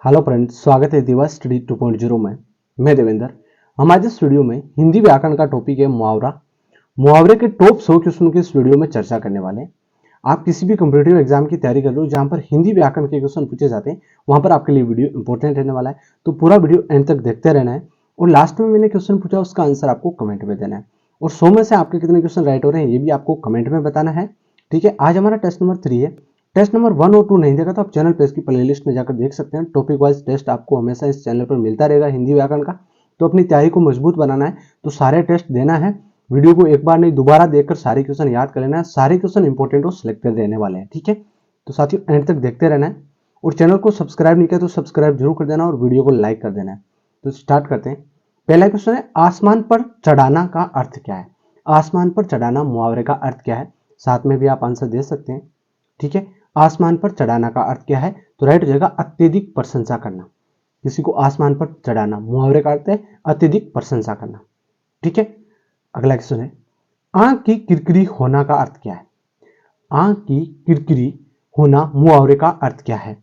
Hello friends, स्वागत है दिवा स्टडी 2.0 में। मैं देवेंद्र। हमारे इस वीडियो में हिंदी व्याकरण का टॉपिक है मुहावरा। मुहावरे के टॉप 100 क्वेश्चन की इस वीडियो में चर्चा करने वाले हैं। आप किसी भी कॉम्पिटिटिव एग्जाम की तैयारी कर लो जहां पर हिंदी व्याकरण के क्वेश्चन पूछे जाते हैं, वहां पर आपके लिए वीडियो इंपॉर्टेंट रहने वाला है। तो पूरा वीडियो एंड तक देखते रहना है और लास्ट में मैंने क्वेश्चन पूछा उसका आंसर आपको कमेंट में देना है। और 100 में से आपके कितने क्वेश्चन राइट हो रहे हैं ये भी आपको कमेंट में बताना है। ठीक है, आज हमारा टेस्ट नंबर 3 है। टेस्ट नंबर 1 और 2 नहीं देखा तो आप चैनल पे इसकी प्लेलिस्ट में जाकर देख सकते हैं। टॉपिक वाइज टेस्ट आपको हमेशा इस चैनल पर मिलता रहेगा हिंदी व्याकरण का। तो अपनी तैयारी को मजबूत बनाना है तो सारे टेस्ट देना है। वीडियो को एक बार नहीं दोबारा देखकर सारे क्वेश्चन याद कर लेना है। सारे क्वेश्चन इंपॉर्टेंट और सिलेक्टेड देने वाले हैं। ठीक है, तो साथियों एंड तक देखते रहना है और चैनल को सब्सक्राइब नहीं किया तो सब्सक्राइब जरूर कर देना और वीडियो को लाइक कर देना है। तो स्टार्ट करते हैं। पहला क्वेश्चन है, आसमान पर चढ़ाना का अर्थ क्या है? आसमान पर चढ़ाना मुहावरे का अर्थ क्या है? साथ में भी आप आंसर दे सकते हैं। ठीक है, आसमान पर चढ़ाना का अर्थ क्या है? तो राइट हो जाएगा अत्यधिक प्रशंसा करना। किसी को आसमान पर चढ़ाना मुहावरे का अर्थ है अत्यधिक प्रशंसा करना। ठीक है, अगला क्वेश्चन है, आंख की किरकिरी होना का अर्थ क्या है? आंख की किरकिरी होना मुहावरे का अर्थ क्या है?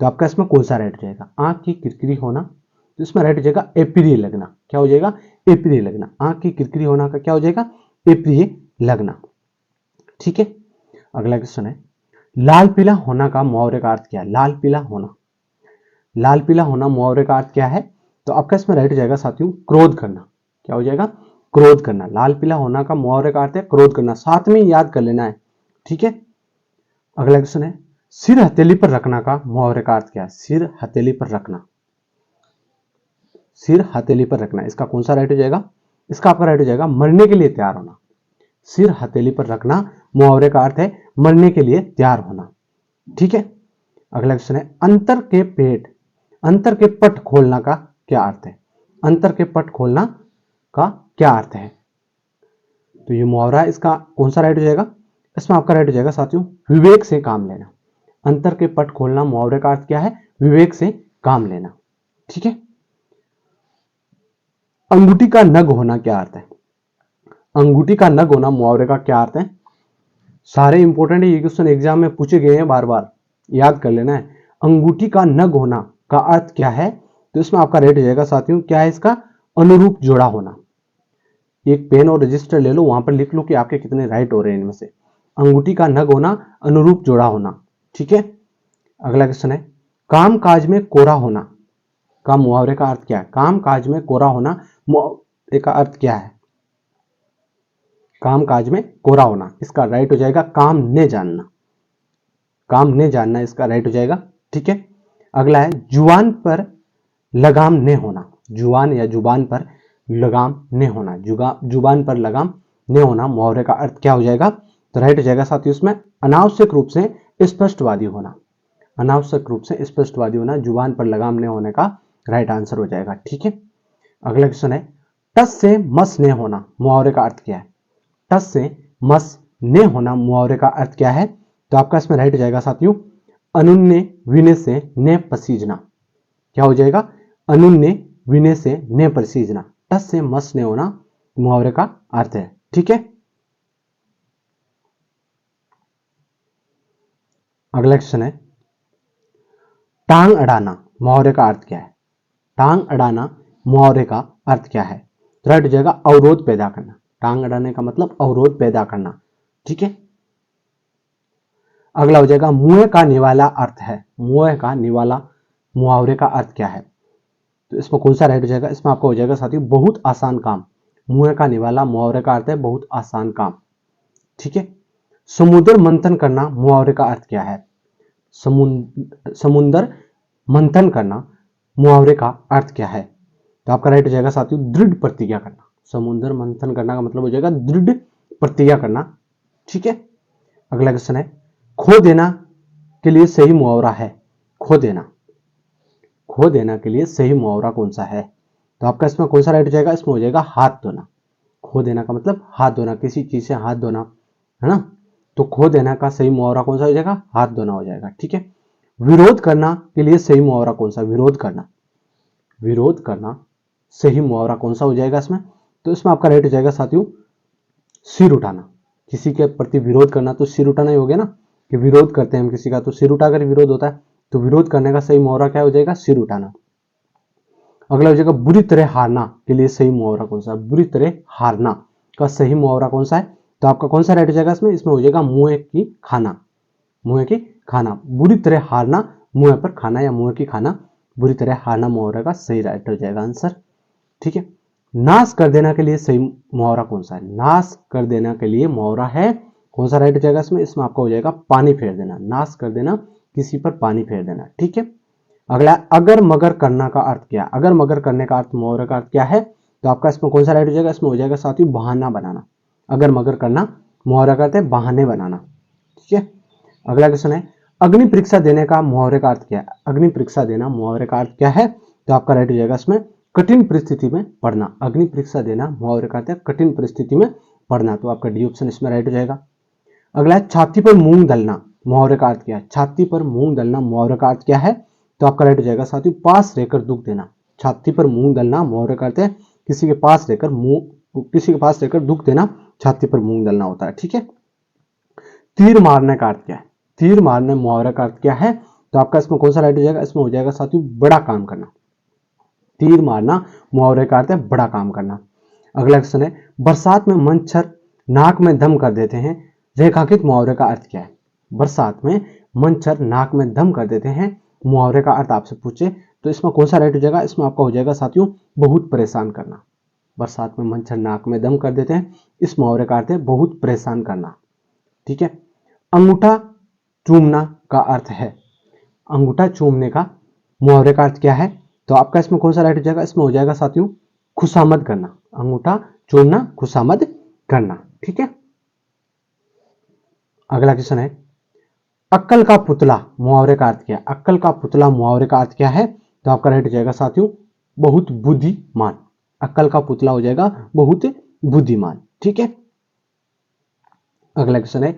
तो आपका इसमें कौन सा राइट हो जाएगा? आंख की किरकिरी होना, तो इसमें राइट हो जाएगा अप्रिय लगना। क्या हो जाएगा? अप्रिय लगना। आंख की किरकिरी होना का क्या हो जाएगा? अप्रिय लगना। ठीक है, अगला क्वेश्चन है, लाल पीला होना का मुहावरे का अर्थ क्या है? लाल पीला होना, लाल पीला होना मुहावरे का अर्थ क्या है? तो आपका इसमें राइट हो जाएगा साथियों क्रोध करना। क्या हो जाएगा? क्रोध करना। लाल पीला होना का मुहावरे का अर्थ है क्रोध करना। साथ में याद कर लेना है। ठीक है, अगला क्वेश्चन है, सिर हथेली पर रखना का मुहावरे का अर्थ क्या है? सिर हथेली पर रखना, सिर हथेली पर रखना, इसका कौन सा राइट हो जाएगा? इसका आपका राइट हो जाएगा मरने के लिए तैयार होना। सिर हथेली पर रखना मुहावरे का अर्थ है मरने के लिए तैयार होना। ठीक है, अगला क्वेश्चन है, अंतर के पेट, अंतर के पट खोलना का क्या अर्थ है? अंतर के पट खोलना का क्या अर्थ है? तो ये मुहावरा है, इसका कौन सा राइट हो जाएगा? इसमें आपका राइट हो जाएगा साथियों विवेक से काम लेना। अंतर के पट खोलना मुहावरे का अर्थ क्या है? विवेक से काम लेना। ठीक है, अंगूठी का नग होना क्या अर्थ है? अंगूठी का नग होना मुहावरे का क्या अर्थ है? सारे इंपॉर्टेंट है, ये क्वेश्चन एग्जाम में पूछे गए हैं, बार बार याद कर लेना है। अंगूठी का नग होना का अर्थ क्या है? तो इसमें आपका राइट हो जाएगा साथियों, क्या है इसका? अनुरूप जोड़ा होना। एक पेन और रजिस्टर ले लो, वहां पर लिख लो कि आपके कितने राइट हो रहे हैं इनमें से। अंगूठी का नग होना, अनुरूप जोड़ा होना। ठीक है, अगला क्वेश्चन है, काम काज में कोरा होना का मुहावरे का अर्थ क्या है? काम काज में कोरा होना मुहावरे का अर्थ क्या है? काम काज में कोरा होना, इसका राइट हो जाएगा काम ने जानना। काम ने जानना इसका राइट हो जाएगा। ठीक है, अगला है, जुबान पर लगाम ने होना। जुबान या जुबान पर लगाम ने होना, जुबान पर लगाम ने होना मुहावरे का अर्थ क्या हो जाएगा? तो राइट हो जाएगा साथियों इसमें अनावश्यक रूप से स्पष्टवादी होना। अनावश्यक रूप से स्पष्टवादी होना जुबान पर लगाम ने होने का राइट आंसर हो जाएगा। ठीक है, अगला क्वेश्चन है, टस से मस ने होना मुहावरे का अर्थ क्या है? टस से मस ने होना मुहावरे का अर्थ क्या है? तो आपका इसमें राइट हो जाएगा साथियों अनुन्य विनय से ने पसीजना। क्या हो जाएगा? अनुन्य विनय से ने पसीजना। टस से मस ने होना मुहावरे का अर्थ है। ठीक है, अगला क्वेश्चन है, टांग अड़ाना मुहावरे का अर्थ क्या है? टांग अड़ाना मुहावरे का अर्थ क्या है? तो राइट हो जाएगा अवरोध पैदा करना। टांग अड़ाने का मतलब अवरोध पैदा करना। ठीक है, अगला हो जाएगा, मुंह का निवाला अर्थ है। मुंह का निवाला मुहावरे का अर्थ क्या है? तो इसमें कौन सा राइट हो जाएगा? इसमें आपका हो जाएगा साथियों बहुत आसान काम। मुंह का निवाला मुहावरे का अर्थ है बहुत आसान काम। ठीक है, समुद्र मंथन करना मुहावरे का अर्थ क्या है? समुद्र मंथन करना मुहावरे का अर्थ क्या है? तो आपका राइट हो जाएगा साथियों दृढ़ प्रतिज्ञा करना। समुद्र मंथन करना का मतलब हो जाएगा दृढ़ प्रतिज्ञा करना। ठीक है, अगला क्वेश्चन है, खो देना के लिए सही मुहावरा है। खो देना, खो देना के लिए सही मुहावरा कौन सा है? तो आपका इसमें कौन सा राइट हो जाएगा? इसमें हो जाएगा हाथ धोना। खो देना का मतलब हाथ धोना, किसी चीज से हाथ धोना, है ना? तो खो देना का सही मुहावरा कौन सा हो जाएगा? हाथ धोना हो जाएगा। ठीक है, विरोध करना के लिए सही मुहावरा कौन सा? विरोध करना, विरोध करना सही मुहावरा कौन सा हो जाएगा इसमें? तो इसमें आपका राइट हो जाएगा साथियों सिर उठाना। किसी के प्रति विरोध करना तो सिर उठाना ही हो गया ना, कि विरोध करते हैं हम किसी का तो सिर उठाकर विरोध होता है। तो विरोध करने का सही मुहावरा क्या हो जाएगा? सिर उठाना। अगला हो जाएगा बुरी तरह हारना के लिए सही मुहावरा कौन सा है? बुरी तरह हारना का सही मुहावरा कौन सा है? तो आपका कौन सा राइट हो जाएगा इसमें हो जाएगा मुंह की खाना। मुंह की खाना, बुरी तरह हारना, मुंह पर खाना या मुंह की खाना, बुरी तरह हारना मुहावरे का सही राइट हो जाएगा आंसर। ठीक है। नाश कर देना के लिए सही मुहावरा कौन सा है? नाश कर देना के लिए मुहावरा है कौन सा राइट हो जाएगा इसमें आपका हो जाएगा पानी फेर देना। नाश कर देना, किसी पर पानी फेर देना। ठीक है। अगला अगर मगर करना का अर्थ क्या है? अगर मगर करने का अर्थ मुहावरे का अर्थ क्या है? तो आपका इसमें कौन सा राइट हो जाएगा? इसमें हो जाएगा साथियों बहाना बनाना। अगर मगर करना मुहावरा का अर्थ है बहाने बनाना। ठीक है। अगला क्वेश्चन है अग्नि परीक्षा देने का मुहावरे का अर्थ क्या है? अग्नि परीक्षा देना मुहावरे का अर्थ क्या है? तो आपका राइट हो जाएगा इसमें कठिन परिस्थिति में पढ़ना। अग्नि परीक्षा देना मुहावरे का अर्थ है कठिन परिस्थिति में पढ़ना। तो आपका डी ऑप्शन इसमें राइट हो जाएगा। अगला है छाती पर मूंग दलना मुहावरे का अर्थ क्या है? छाती पर मूंग दलना मुहावरे का अर्थ क्या है? तो आपका राइट हो जाएगा साथियों पास रहकर दुख देना। छाती पर मूंग दलना मुहावरे का अर्थ है किसी के पास रहकर दुख देना, छाती पर मूंग दलना होता है। ठीक है। तीर मारने का अर्थ क्या है? तीर मारने मुहावरे का अर्थ क्या है? तो आपका इसमें कौन सा राइट हो जाएगा? इसमें हो जाएगा साथियों बड़ा काम करना। तीर मारना मुहावरे का अर्थ है बड़ा काम करना। अगला क्वेश्चन है बरसात में मच्छर नाक में दम कर देते हैं, रेखांकित मुहावरे का अर्थ क्या है? बरसात में मच्छर नाक में दम कर देते हैं, मुहावरे का अर्थ आपसे पूछे तो इसमें कौन सा राइट हो जाएगा? इसमें आपका हो जाएगा साथियों बहुत परेशान करना। बरसात में मच्छर नाक में दम कर देते हैं, इस मुहावरे का अर्थ है बहुत परेशान करना। ठीक है। अंगूठा चूमना का अर्थ है, अंगूठा चूमने का मुहावरे का अर्थ क्या है? तो आपका इसमें कौन सा राइट हो जाएगा? इसमें हो जाएगा साथियों खुशामद करना। अंगूठा चूमना, खुशामद करना। ठीक है। अगला क्वेश्चन है अक्कल का पुतला मुहावरे का अर्थ क्या है? अक्कल का पुतला मुहावरे का अर्थ क्या है? तो आपका राइट हो जाएगा साथियों बहुत बुद्धिमान। अक्कल का पुतला हो जाएगा बहुत बुद्धिमान। ठीक है। अगला क्वेश्चन है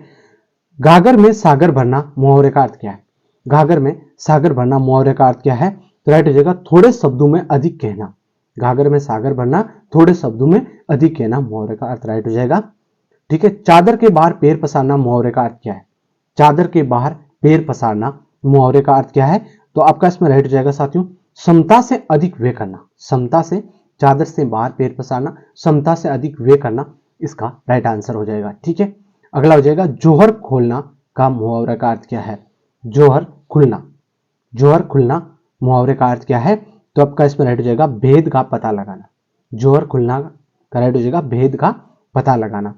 गागर में सागर भरना मुहावरे का अर्थ क्या है? गागर में सागर भरना मुहावरे का अर्थ क्या है? तो राइट हो जाएगा थोड़े शब्दों में अधिक कहना। गागर में सागर भरना, थोड़े शब्दों में अधिक कहना मुहावरे का अर्थ राइट हो जाएगा। ठीक है। चादर के बाहर पैर पसारना मुहावरे का अर्थ क्या है? चादर के बाहर पैर पसारना मुहावरे का अर्थ क्या है? तो आपका इसमें राइट हो जाएगा साथियों समता से अधिक वे करना। समता से, चादर से बाहर पैर पसारना, समता से अधिक वे करना इसका राइट आंसर हो जाएगा। ठीक है। अगला हो जाएगा जोहर खोलना का मुहावरे का अर्थ क्या है? जोहर खुलना, जोहर खुलना मुहावरे का अर्थ क्या है? तो आपका इसमें राइट हो जाएगा भेद का पता लगाना। जोहर खुलना का राइट हो जाएगा भेद का पता लगाना।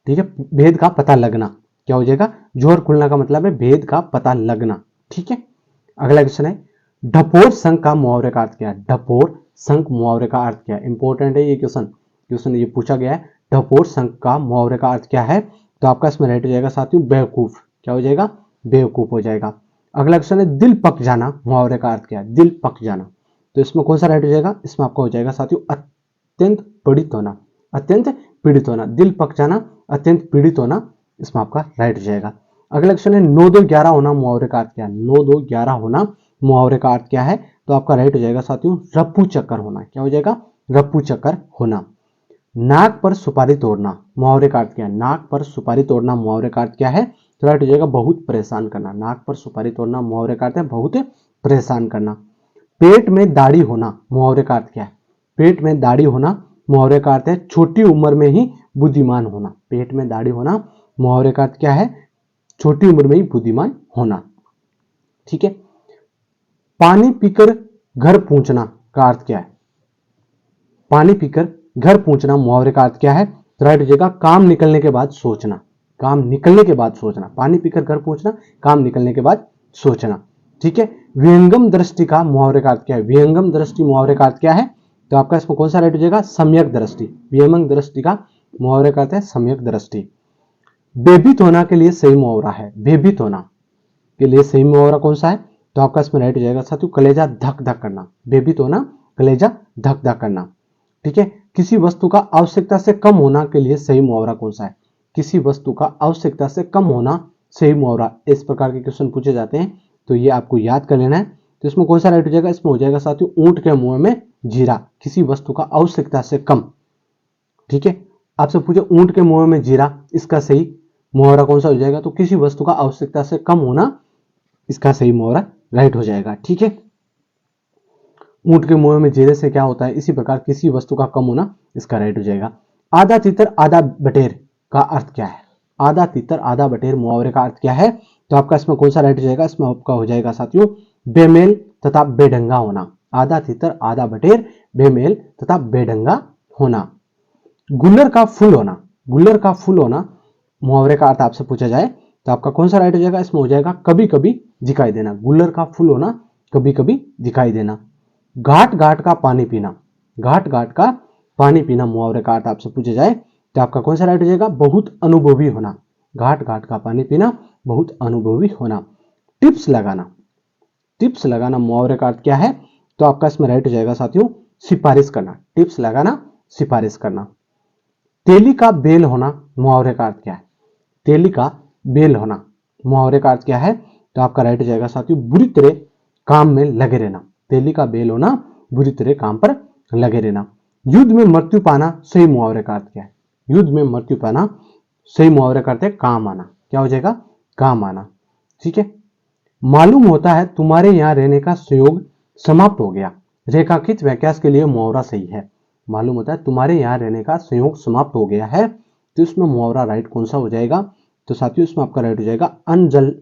ठीक है। भेद का पता लगना क्या हो जाएगा? जोहर खुलना का मतलब है भेद का पता लगना। ठीक है। अगला क्वेश्चन है ढपोर संख का मुहावरे का अर्थ क्या है? ढपोर संख मुहावरे का अर्थ क्या है? इंपॉर्टेंट है ये क्वेश्चन ये पूछा गया है। ढपोर संख का मुहावरे का अर्थ क्या है? तो आपका इसमें राइट हो जाएगा साथियों बेवकूफ। क्या हो जाएगा? बेवकूफ हो जाएगा। अगला क्वेश्चन है दिल पक जाना मुहावरे का अर्थ क्या है? दिल पक जाना, तो इसमें कौन सा राइट हो जाएगा? इसमें आपका हो जाएगा साथियों अत्यंत पीड़ित होना। अत्यंत पीड़ित होना, दिल पक जाना, अत्यंत पीड़ित होना, इसमें आपका राइट हो जाएगा। अगला क्वेश्चन है 9 2 11 होना मुहावरे का अर्थ क्या है? 9 2 11 होना मुहावरे का अर्थ क्या है? तो आपका राइट हो जाएगा साथियों रप्पू चक्कर होना। क्या हो जाएगा? रप्पू चक्कर होना। नाक पर सुपारी तोड़ना मुहावरे का अर्थ क्या है? नाक पर सुपारी तोड़ना मुहावरे का अर्थ क्या है? तो राइट हो जाएगा बहुत परेशान करना। नाक पर सुपारी तोड़ना मुहावरे का अर्थ है बहुत परेशान करना। पेट में दाढ़ी होना मुहावरे का अर्थ क्या है? पेट में दाढ़ी होना मुहावरे का अर्थ है छोटी उम्र में ही बुद्धिमान होना। पेट में दाढ़ी होना मुहावरे का अर्थ क्या है? छोटी उम्र में ही बुद्धिमान होना। ठीक है। पानी पीकर घर पहुंचना का अर्थ क्या है? पानी पीकर घर पहुंचना मुहावरे का अर्थ क्या है? तो राइट हो जाएगा काम निकलने के बाद सोचना। काम निकलने के बाद सोचना। पानी पीकर घर पहुंचना, काम निकलने के बाद सोचना। ठीक है। विहंगम दृष्टि का मुहावरे का अर्थ क्या है? विहंगम दृष्टि मुहावरे का अर्थ क्या है? तो आपका इसमें कौन सा राइट हो जाएगा? सम्यक दृष्टि। विहंगम दृष्टि का मुहावरे का अर्थ है सम्यक दृष्टि। बेभीत होना के लिए सही मुहावरा है, बेभीत होना के लिए सही मुहावरा कौन सा है? तो आपका इसमें राइट हो जाएगा साथियों कलेजा धक धक करना। बेभीत होना, कलेजा धक धक करना। ठीक है। किसी वस्तु का आवश्यकता से कम होना के लिए सही मुहावरा कौन सा है? किसी वस्तु का आवश्यकता से कम होना सही मुहावरा, इस प्रकार के क्वेश्चन पूछे जाते हैं तो ये आपको याद कर लेना है। तो इसमें कौन सा राइट हो जाएगा? इसमें हो जाएगा साथियों ऊंट के मुंह में जीरा। किसी वस्तु का आवश्यकता से कम। ठीक है। आपसे पूछे ऊंट के मुंह में जीरा, इसका सही मुहावरा कौन सा हो जाएगा? तो किसी वस्तु का आवश्यकता से कम होना इसका सही मुहावरा राइट हो जाएगा। ठीक है, ऊंट के मुंह में जेरे से क्या होता है, इसी प्रकार किसी वस्तु का कम होना, इसका राइट हो जाएगा। आधा तितर आधा बटेर का अर्थ क्या है? आधा तितर आधा बटेर मुहावरे का अर्थ क्या है? तो आपका इसमें कौन सा राइट हो जाएगा? इसमें आपका हो जाएगा साथियों बेमेल तथा बेढंगा होना। आधा तितर आधा बटेर, बेमेल तथा बेढंगा होना। गुल्लर का फूल होना, गुल्लर का फूल होना मुहावरे का अर्थ आपसे पूछा जाए तो आपका कौन सा राइट हो जाएगा? इसमें हो जाएगा कभी कभी दिखाई देना। गुल्लर का फूल होना, कभी कभी दिखाई देना। घाट घाट का पानी पीना, घाट घाट का पानी पीना मुहावरे का अर्थ आपसे पूछा जाए तो आपका कौन सा राइट हो जाएगा? बहुत अनुभवी होना। घाट घाट का पानी पीना, बहुत अनुभवी होना। टिप्स लगाना, टिप्स लगाना मुहावरे का अर्थ क्या है? तो आपका इसमें राइट हो जाएगा साथियों सिफारिश करना। टिप्स लगाना, सिफारिश करना। तेली का बेल होना मुहावरे का अर्थ क्या है? तेली का बेल होना मुहावरे का अर्थ क्या है? तो आपका राइट हो जाएगा साथियों बुरी तरह काम में लगे रहना। तेली का बेल होना, बुरी तरह काम पर लगे रहना। युद्ध में मृत्यु पाना सही मुहावरे का अर्थ क्या है? युद्ध में मृत्यु पाना सही मुहावरे का अर्थ है काम आना। क्या हो जाएगा? काम आना। ठीक है, मालूम होता है तुम्हारे यहां रहने का संयोग समाप्त हो गया, रेखांकित वाक्यांश के लिए मुहावरा सही है। मालूम होता है तुम्हारे यहां रहने का संयोग समाप्त हो गया है, तो इसमें मुहावरा राइट कौन सा हो जाएगा? तो साथियों इसमें आपका राइट हो जाएगा अन्न जल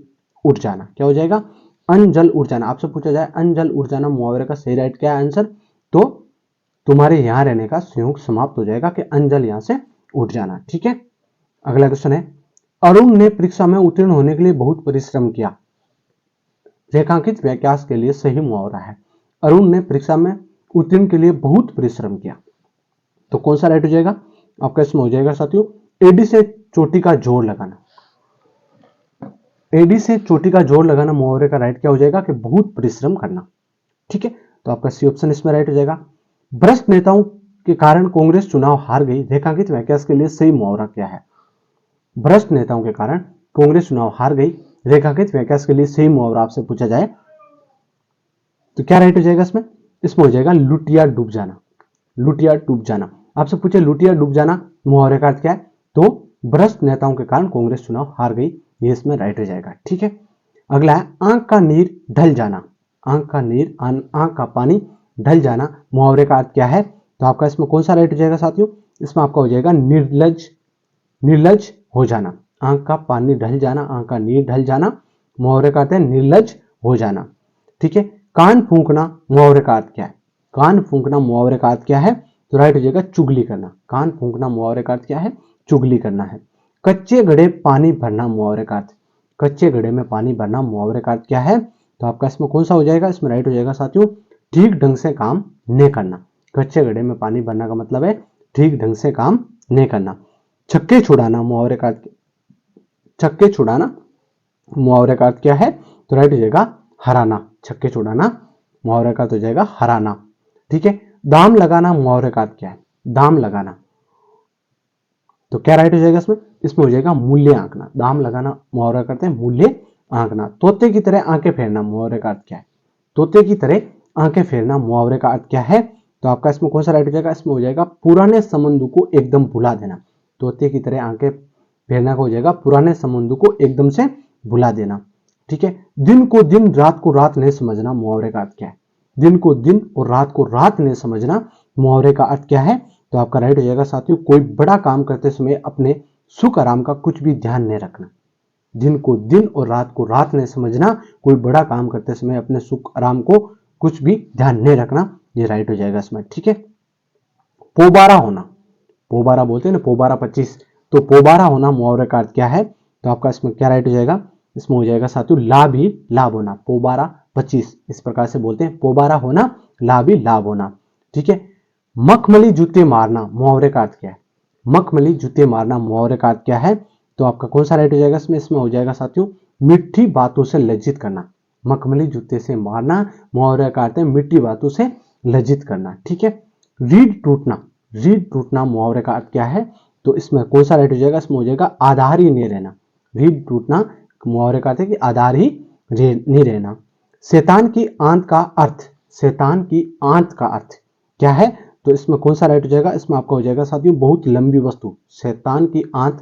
उठ जाना। क्या हो जाएगा? अन्न जल उठ जाना। आपसे पूछा जाए अन्न जल उठ जाना मुहावरे का सही राइट क्या है आंसर? तो तुम्हारे यहां रहने का संयोग समाप्त हो जाएगा कि अन्न जल यहां से उठ जाना। ठीक है, अगला क्वेश्चन है अरुण ने परीक्षा में उत्तीर्ण होने के लिए बहुत परिश्रम किया, रेखांकित वाक्यांश के लिए सही मुहावरा है। अरुण ने परीक्षा में उत्तीर्ण के लिए बहुत परिश्रम किया, तो कौन सा राइट हो जाएगा? आपका इसमें हो जाएगा साथियों एडी से चोटी का जोर लगाना। एडी से चोटी का जोर लगाना मुहावरे का राइट क्या हो जाएगा? कि बहुत परिश्रम करना। ठीक है, तो आपका सी ऑप्शन इसमें राइट हो जाएगा। भ्रष्ट नेताओं के कारण कांग्रेस चुनाव हार गई, रेखांकित वाक्यांश के लिए सही मुहावरा क्या है? भ्रष्ट नेताओं के कारण कांग्रेस चुनाव हार गई, रेखांकित वाक्यांश के लिए सही मुहावरा आपसे पूछा जाए तो क्या राइट हो जाएगा इसमें? इसमें हो जाएगा लुटिया डूब जाना। लुटिया डूब जाना। आपसे पूछे लुटिया डूब जाना मुहावरे का अर्थ क्या है? तो भ्रष्ट नेताओं के कारण कांग्रेस चुनाव हार गई, ये इसमें राइट हो जाएगा। ठीक है, अगला है आंख का नीर ढल जाना। आंख का नीर, आंख का पानी ढल जाना मुहावरे का अर्थ क्या है? तो आपका इसमें कौन सा राइट हो जाएगा साथियों? इसमें आपका हो जाएगा निर्लज, निर्लज हो जाना। आंख का पानी ढल जाना, आंख का नीर ढल जाना मुहावरे का अर्थ है निर्लज हो जाना। ठीक है, कान फूंकना मुहावरे का अर्थ क्या है? कान फूंकना मुहावरे का अर्थ क्या है? तो राइट हो जाएगा चुगली करना। कान फूंकना मुहावरे का अर्थ क्या है? चुगली करना है। कच्चे घड़े पानी भरना मुहावरे का अर्थ, कच्चे घड़े में पानी भरना मुहावरे का अर्थ क्या है? तो आपका इसमें कौन सा हो जाएगा? इसमें राइट हो जाएगा साथियों ठीक ढंग से काम नहीं करना। कच्चे घड़े में पानी भरना का मतलब है ठीक ढंग से काम नहीं करना। छक्के छुड़ाना मुहावरे का अर्थ, छक्के छुड़ाना मुहावरे का अर्थ क्या है? तो राइट हो जाएगा हराना। छक्के छुड़ाना मुहावरे का अर्थ हो जाएगा हराना। ठीक है, दाम लगाना मुहावरे का अर्थ क्या है? दाम लगाना, तो क्या राइट हो जाएगा इसमें? इसमें हो जाएगा मूल्य आंकना। दाम लगाना मुहावरा करते हैं मूल्य आंकना। तोते की तरह आंखें फेरना मुहावरे का अर्थ क्या है? तोते की तरह आंखें फेरना मुहावरे का अर्थ क्या है? तो आपका इसमें कौन सा राइट हो जाएगा? इसमें हो जाएगा पुराने संबंधों को एकदम भुला देना। तोते की तरह आंखें फेरना का हो जाएगा पुराने संबंधों को एकदम से भुला देना। ठीक है, दिन को दिन रात को रात नहीं समझना मुहावरे का अर्थ क्या है? दिन को दिन और रात को रात नहीं समझना मुहावरे का अर्थ क्या है? तो आपका राइट हो जाएगा साथियों कोई बड़ा काम करते समय अपने सुख आराम का कुछ भी ध्यान नहीं रखना। दिन को दिन और रात को रात नहीं समझना, कोई बड़ा काम करते समय अपने सुख आराम को कुछ भी ध्यान नहीं रखना, ये राइट हो जाएगा इसमें। ठीक है, पोबारा होना, पोबारा बोलते हैं ना, पोबारा 25, तो पोबारा होना मुहावरे का अर्थ क्या है? तो आपका इसमें क्या राइट हो जाएगा? इसमें हो जाएगा साथियों लाभ ही लाभ होना। पोबारा 25 इस प्रकार से बोलते हैं, पोबारा होना लाभ ही लाभ होना। ठीक है, मखमली जूते मारना मुहावरे का अर्थ क्या है? मखमली जूते मारना मुहावरे का अर्थ क्या है? तो आपका कौन सा राइट हो जाएगा इसमें? इसमें हो जाएगा साथियों मीठी बातों से लज्जित करना। मखमली जूते से मारना मुहावरे का अर्थ है मीठी बातों से लज्जित करना। ठीक है, रीढ़ टूटना, रीढ़ टूटना मुहावरे का अर्थ क्या है? तो इसमें कौन सा राइट हो जाएगा? इसमें हो जाएगा आधार ही नहीं रहना। रीढ़ टूटना मुहावरे का अर्थ है कि आधार ही नहीं रहना। शैतान की आंत का अर्थ, शैतान की आंत का अर्थ क्या है? तो इसमें कौन सा राइट हो जाएगा? इसमें आपका हो जाएगा साथियों बहुत लंबी वस्तु। शैतान की आंत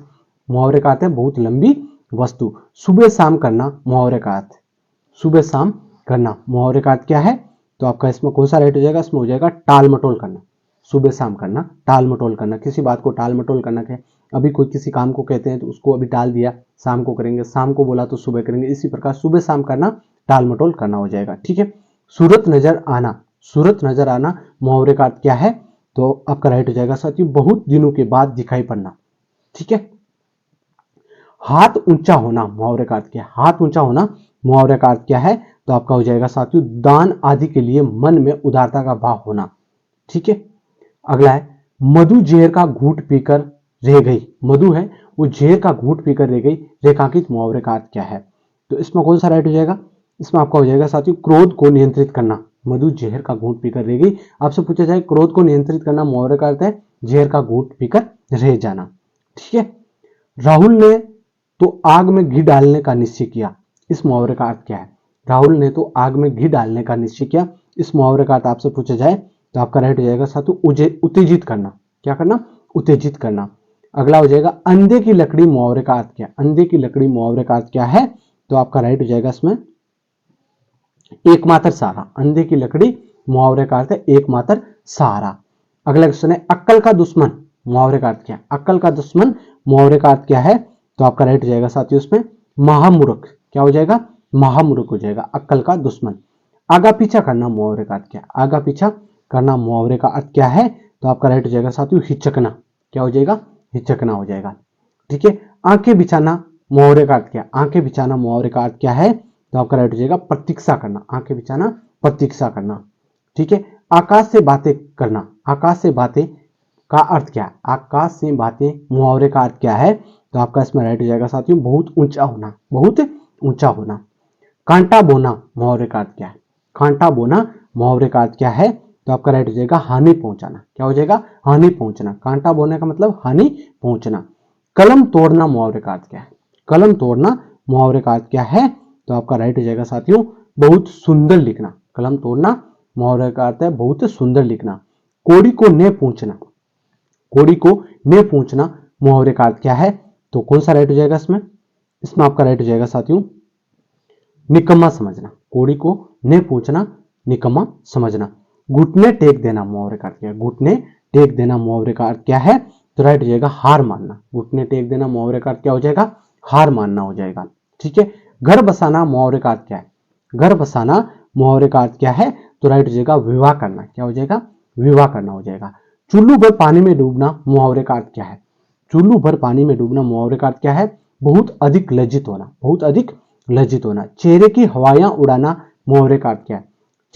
मुहावरे का अर्थ है बहुत लंबी वस्तु। सुबह शाम करना मुहावरे का अर्थ, सुबह शाम करना, मुहावरे का अर्थ क्या है? तो आपका इसमें कौन सा राइट हो जाएगा? इसमें हो जाएगा टाल मटोल करना, सुबह शाम करना, टाल मटोल करना, किसी बात को टाल मटोल करना है। अभी कोई किसी काम को कहते हैं तो उसको अभी टाल दिया, शाम को करेंगे, शाम को बोला तो सुबह करेंगे, इसी प्रकार सुबह शाम करना, टाल मटोल करना हो जाएगा। ठीक है। सूरत नजर आना, सूरत नजर आना मुहावरे का अर्थ क्या है? तो आपका राइट हो जाएगा साथियों बहुत दिनों के बाद दिखाई पड़ना। ठीक है। हाथ ऊंचा होना मुहावरे का अर्थ क्या है? हाथ ऊंचा होना मुहावरे का अर्थ क्या है? तो आपका हो जाएगा साथियों दान आदि के लिए मन में उदारता का भाव होना। ठीक है। अगला है मधु जहर का घूंट पीकर रह गई, मधु है वो जहर का घूंट पीकर रह गई, रेखांकित मुहावरे का अर्थ क्या है? तो इसमें कौन सा राइट हो जाएगा? इसमें आपका हो जाएगा साथियों क्रोध को नियंत्रित करना, मधु जहर का घूंट पीकर रह गई। आपसे पूछा जाए क्रोध को नियंत्रित करना मुहावरे का अर्थ है जहर का घूंट पीकर रह जाना। ठीक है। राहुल ने तो आग में घी डालने का निश्चय किया, इस मुहावरे का अर्थ क्या है? राहुल ने तो आग में घी डालने का निश्चय किया, इस मुहावरे का अर्थ आपसे पूछा जाए तो आपका राइट हो जाएगा साथियों उत्तेजित करना। क्या करना? उत्तेजित करना। अगला हो जाएगा अंधे की लकड़ी मुहावरे का अर्थ क्या है? अंधे की लकड़ी मुहावरे का अर्थ क्या है? तो आपका राइट हो जाएगा इसमें एकमात्र सहारा, अंधे की लकड़ी मुहावरे का अर्थ है एकमात्र सहारा। अगला क्वेश्चन है अक्कल का दुश्मन मुहावरे का अर्थ क्या है? अक्कल का दुश्मन मुहावरे का अर्थ क्या है? तो आपका राइट हो जाएगा साथियों इसमें महामूर्ख। क्या हो जाएगा? महामूर्ख हो जाएगा, अक्कल का दुश्मन। आगा पीछा करना मुहावरे का अर्थ क्या है? आगा पीछा करना मुहावरे का अर्थ क्या है? तो आपका राइट हो जाएगा साथियों हिचकना। क्या हो जाएगा? हिचकना हो जाएगा। ठीक है। आंखें बिछाना मुहावरे का अर्थ क्या है? आंखें बिछाना मुहावरे का अर्थ क्या है? तो आपका राइट हो जाएगा प्रतीक्षा करना, आंखें बिछाना प्रतीक्षा करना। ठीक है। आकाश से बातें करना, आकाश से बातें का अर्थ क्या है? आकाश से बातें मुहावरे का अर्थ क्या है? तो आपका इसमें राइट हो जाएगा साथियों बहुत ऊंचा होना, बहुत ऊंचा होना। कांटा बोना मुहावरे का अर्थ क्या है? कांटा बोना मुहावरे का अर्थ क्या है? तो आपका राइट हो जाएगा हानि पहुंचाना। क्या हो जाएगा? हानि पहुंचना। कांटा बोने का मतलब हानि पहुंचना। कलम तोड़ना मुहावरे का अर्थ क्या है? कलम तोड़ना मुहावरे का अर्थ क्या है? तो आपका राइट हो जाएगा साथियों बहुत सुंदर लिखना। कलम तोड़ना मुहावरे का अर्थ है बहुत सुंदर लिखना। कोड़ी को ने पूछना, कोड़ी को ने पूछना मुहावरे का अर्थ क्या है? तो कौन सा राइट हो जाएगा इसमें? इसमें आपका राइट हो जाएगा साथियों निकम्मा समझना। कोड़ी को ने पूछना, निकम्मा समझना। घुटने टेक देना मुहावरे का अर्थ क्या है? घुटने टेक देना मुहावरे का अर्थ क्या है? तो राइट हो जाएगा हार मानना। घुटने टेक देना मुहावरे का अर्थ क्या हो जाएगा? हार मानना हो जाएगा। ठीक है। घर बसाना मुहावरे का अर्थ क्या है? घर बसाना मुहावरे का अर्थ क्या है? तो राइट हो जाएगा विवाह करना। क्या हो जाएगा? विवाह करना हो जाएगा। चुल्लू भर पानी में डूबना मुहावरे का अर्थ क्या है? चुल्लू भर पानी में डूबना मुहावरे का अर्थ क्या है? बहुत अधिक लज्जित होना, बहुत अधिक लज्जित होना। चेहरे की हवाइयां उड़ाना मुहावरे का अर्थ क्या है?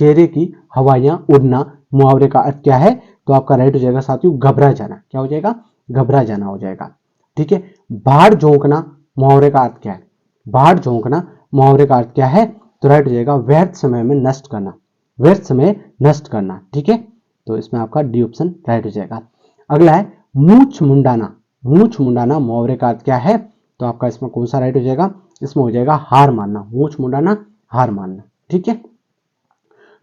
चेहरे की हवाइयां उड़ना मुहावरे का अर्थ क्या है? तो आपका राइट हो जाएगा साथियों घबरा जाना। क्या हो जाएगा? घबरा जाना हो जाएगा। ठीक है। बाढ़ झोंकना मुहावरे का अर्थ क्या है? बाढ़ झोंकना मुहावरे का अर्थ क्या है? तो राइट हो जाएगा व्यर्थ समय में नष्ट करना, व्यर्थ समय नष्ट करना। ठीक है। तो इसमें आपका डी ऑप्शन राइट हो जाएगा। अगला है मूछ मुंडाना, मूछ मुंडाना मुहावरे का अर्थ क्या है? तो आपका इसमें कौन सा राइट हो जाएगा? इसमें हो जाएगा हार मानना, मूछ मुंडाना हार मानना। ठीक है।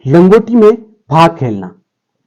लंगोटी में भाग खेलना,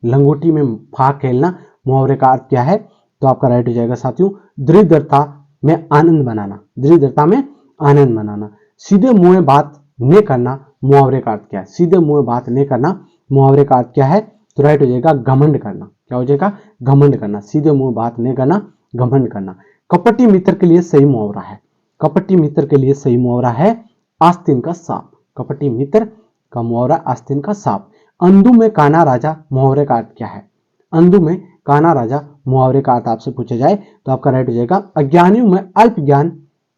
लंगोटी में भाग खेलना मुहावरे का अर्थ क्या है? तो आपका राइट हो जाएगा साथियों दृढ़ता में आनंद बनाना, दृढ़ता में आनंद बनाना। सीधे मुंह बात ने करना मुहावरे का अर्थ क्या है? सीधे मुंह बात ने करना मुहावरे का अर्थ क्या है? तो राइट हो जाएगा घमंड करना। क्या हो जाएगा? घमंड करना। सीधे मुंह बात ने करना, घमंड करना। कपटी मित्र के लिए सही मुहावरा है, कपटी मित्र के लिए सही मुहावरा है आस्तीन का सांप। कपटी मित्र का मुहावरा आस्तीन का सांप। अंधु में काना राजा मुहावरे का अर्थ क्या है? अंधु में काना राजा मुहावरे का अर्थ आपसे पूछा जाए तो आपका राइट हो जाएगा अज्ञानियों में अल्प ज्ञान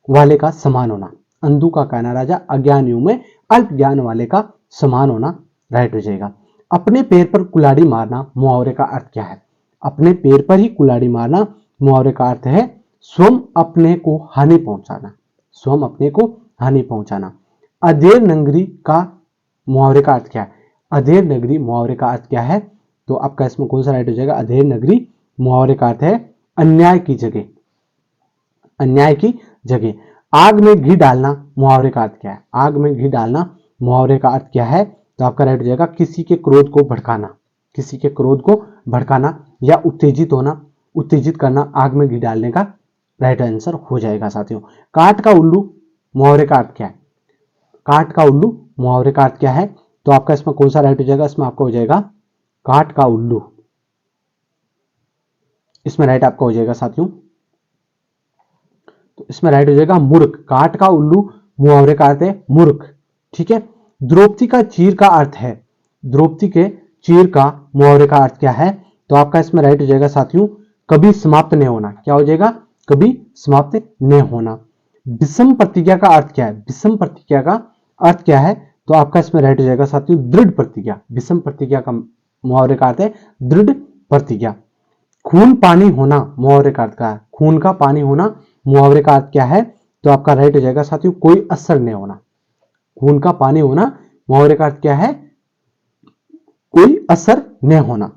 वाले का समान होना। अंधु का काना राजा अज्ञानियों में अल्प ज्ञान वाले का समान होना राइट हो जाएगा। अपने पैर पर कुल्हाड़ी मारना मुहावरे का अर्थ क्या है? अपने पैर पर ही कुल्हाड़ी मारना मुहावरे का अर्थ है स्वयं अपने को हानि पहुंचाना, स्वयं अपने को हानि पहुंचाना। अधेर नगरी का मुहावरे का अर्थ क्या है? अधेर नगरी मुहावरे का अर्थ क्या है? तो आपका इसमें कौन सा राइट हो जाएगा? अधेर नगरी मुहावरे का अर्थ है अन्याय की जगह, अन्याय की जगह। आग में घी डालना मुहावरे का अर्थ क्या है? आग में घी डालना मुहावरे का अर्थ क्या है? तो आपका राइट हो जाएगा किसी के क्रोध को भड़काना, किसी के क्रोध को भड़काना या उत्तेजित होना, उत्तेजित करना आग में घी डालने का राइट आंसर हो जाएगा साथियों। काठ का उल्लू मुहावरे का अर्थ क्या है? काठ का उल्लू मुहावरे का अर्थ क्या है? तो आपका इसमें कौन सा राइट हो जाएगा? इसमें आपका हो जाएगा काठ का उल्लू। इसमें राइट आपका हो जाएगा साथियों, तो इसमें राइट हो जाएगा मूर्ख। काठ का उल्लू मुहावरे का अर्थ है मूर्ख। ठीक है। द्रौपदी का चीर का अर्थ है, द्रौपदी के चीर का मुहावरे का अर्थ क्या है? तो आपका इसमें राइट हो जाएगा साथियों कभी समाप्त नहीं होना। क्या हो जाएगा? कभी समाप्त नहीं होना। विषम प्रतिज्ञा का अर्थ क्या है? विषम प्रतिज्ञा का अर्थ क्या है? तो आपका इसमें राइट हो जाएगा साथियों दृढ़ प्रतिज्ञा। विषम प्रतिज्ञा का मुहावरे का अर्थ है दृढ़ प्रतिज्ञा। खून पानी होना मुहावरे का अर्थ क्या है? खून का पानी होना मुहावरे का अर्थ क्या है? तो आपका राइट हो जाएगा साथियों कोई असर नहीं होना। खून का पानी होना मुहावरे का अर्थ क्या है? कोई असर नहीं होना।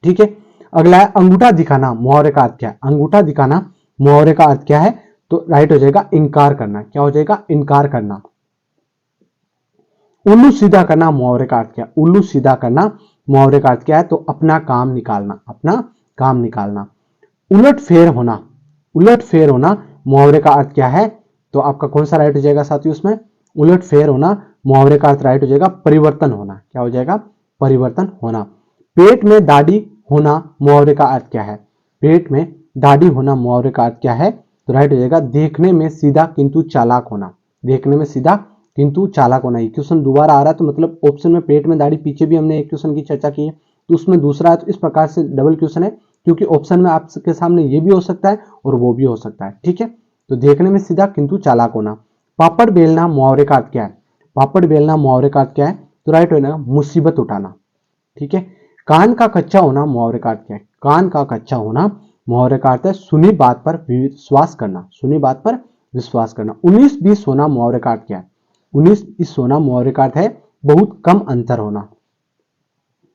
ठीक है। अगला है अंगूठा दिखाना मुहावरे का अर्थ क्या है? अंगूठा दिखाना मुहावरे का अर्थ क्या है? तो राइट हो जाएगा इनकार करना। क्या हो जाएगा? इनकार करना। उल्लू सीधा करना मुहावरे का अर्थ क्या है? उल्लू सीधा करना मुहावरे का अर्थ क्या है? तो अपना काम निकालना, अपना काम निकालना। उलट फेर होना, उलट फेर होना मुहावरे का अर्थ क्या है? तो आपका कौन सा राइट हो जाएगा साथियों इसमें? उलट फेर होना मुहावरे का अर्थ राइट हो जाएगा परिवर्तन होना। क्या हो जाएगा? परिवर्तन होना। पेट में दाढ़ी होना मुहावरे का अर्थ क्या है? पेट में दाढ़ी होना मुहावरे का अर्थ क्या है? तो राइट हो जाएगा देखने में सीधा किंतु चालाक होना। देखने में सीधा किंतु चालाक होना। ये क्वेश्चन दोबारा आ रहा है, तो मतलब ऑप्शन में पेट में दाढ़ी, पीछे भी हमने एक क्वेश्चन की चर्चा की है, तो उसमें दूसरा है, तो इस प्रकार से डबल क्वेश्चन है, क्योंकि ऑप्शन में आपके सामने ये भी हो सकता है और वो भी हो सकता है। ठीक है। तो देखने में सीधा किंतु चालाक होना। पापड़ बेलना मुहावरे का अर्थ क्या है? पापड़ बेलना मुहावरे का अर्थ क्या है? तो राइट हो जाएगा मुसीबत उठाना। ठीक है। कान का कच्चा होना मुहावरे का अर्थ क्या है? कान का कच्चा होना मुहावरे का अर्थ है सुनी बात पर विश्वास करना, सुनी बात पर विश्वास करना। 19-20 होना मुहावरे का अर्थ क्या है? 19-20 होना मुहावरे का अर्थ है बहुत कम अंतर होना।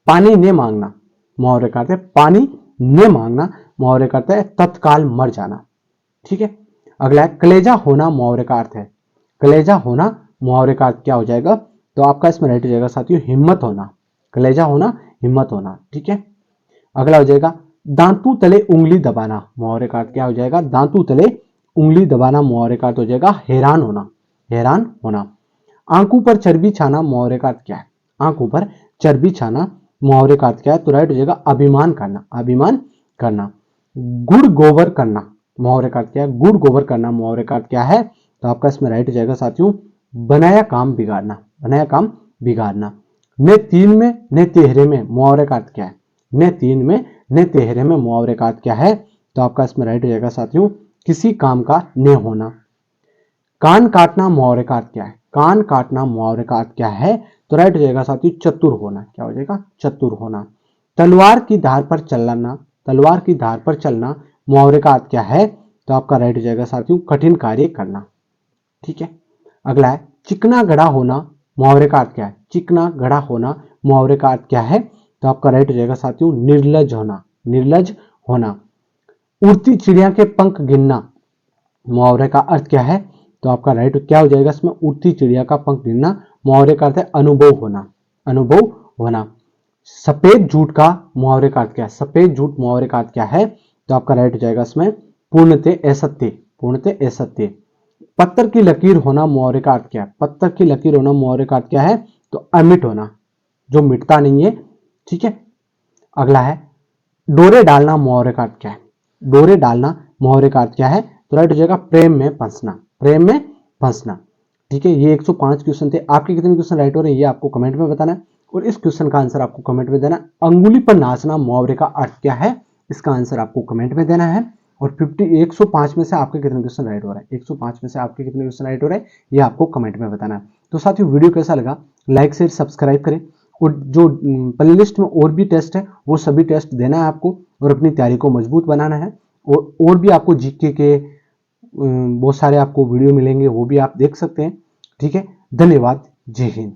पानी ने मांगना मुहावरे का अर्थ है पानी ने मांगना मुहावरे का अर्थ है तत्काल मर जाना। ठीक है। अगला है कलेजा होना मुहावरे का अर्थ है, कलेजा होना मुहावरे का अर्थ क्या हो जाएगा? तो आपका इसमें राइट हो जाएगा साथियों हिम्मत होना। कलेजा होना हिम्मत होना। ठीक है। अगला हो जाएगा दांतों तले उंगली दबाना मुहावरे का अर्थ क्या हो जाएगा? दांतों तले उंगली दबाना मुहावरे का अर्थ हो जाएगा हैरान होना, हैरान होना। आंखों पर चर्बी छाना मुहावरे का अर्थ क्या है? आंखों पर चर्बी छाना मुहावरे का अर्थ क्या है? तो राइट हो जाएगा अभिमान करना, अभिमान करना। गुड़ गोबर करना मुहावरे का अर्थ क्या है? गुड़ गोबर करना मुहावरे का अर्थ क्या है? तो आपका इसमें राइट हो जाएगा साथियों बनाया काम बिगाड़ना, बनाया काम बिगाड़ना। ने तीन में ने तेहरे में मुहावरे का अर्थ क्या है? ने तीन में ने तेहरे में मुहावरे का अर्थ क्या है? तो आपका इसमें राइट हो जाएगा साथियों किसी काम का न होना। कान काटना मुहावरे का अर्थ क्या है? कान काटना मुहावरे का अर्थ क्या है? तो राइट हो जाएगा साथियों चतुर होना। क्या हो जाएगा? चतुर होना। तलवार की धार पर चलना, तलवार की धार पर चलना मुहावरे का अर्थ क्या है? तो आपका राइट हो जाएगा साथियों कठिन कार्य करना। ठीक है। अगला है चिकना गड़ा होना मुहावरे का अर्थ क्या है? चिकना गड़ा होना मुहावरे का अर्थ क्या है? तो आपका राइट हो जाएगा साथियों निर्लज होना, निर्लज होना। उड़ती चिड़िया के पंख गिनना मुहावरे का अर्थ क्या है? तो आपका राइट क्या हो जाएगा इसमें? उड़ती चिड़िया का पंख गिनना मुहावरे का अर्थ है अनुभव होना, अनुभव होना। सफेद झूठ का मुहावरे का अर्थ क्या है? सफेद झूठ मुहावरे का अर्थ क्या है? तो आपका राइट हो जाएगा इसमें पूर्णतः असत्य, पूर्णतः असत्य। पत्थर की लकीर होना मुहावरे का अर्थ क्या है? पत्थर की लकीर होना मुहावरे का अर्थ क्या है? तो अमिट होना, जो मिटता नहीं है। ठीक है। अगला है डोरे डालना मुहावरे का अर्थ क्या है? डोरे डालना मुहावरे का अर्थ क्या है? तो राइट हो जाएगा प्रेम में फंसना, प्रेम में फंसना। ठीक है। ये 105 क्वेश्चन थे। आपके कितने क्वेश्चन राइट हो रहे हैं ये आपको कमेंट में बताना है, और इस क्वेश्चन का आंसर आपको कमेंट में देना है। अंगुली पर नाचना मुहावरे का अर्थ क्या है? इसका आंसर आपको कमेंट में देना है। और 105 में से आपके कितने क्वेश्चन राइट हो रहे हैं, 105 में से आपके कितने क्वेश्चन राइट हो रहे हैं ये आपको कमेंट में बताना है। तो साथियों वीडियो कैसा लगा लाइक शेयर सब्सक्राइब करें, और जो प्ले लिस्ट में और भी टेस्ट है वो सभी टेस्ट देना है आपको, और अपनी तैयारी को मजबूत बनाना है। और भी आपको जीके के बहुत सारे आपको वीडियो मिलेंगे, वो भी आप देख सकते हैं। ठीक है। धन्यवाद। जय हिंद।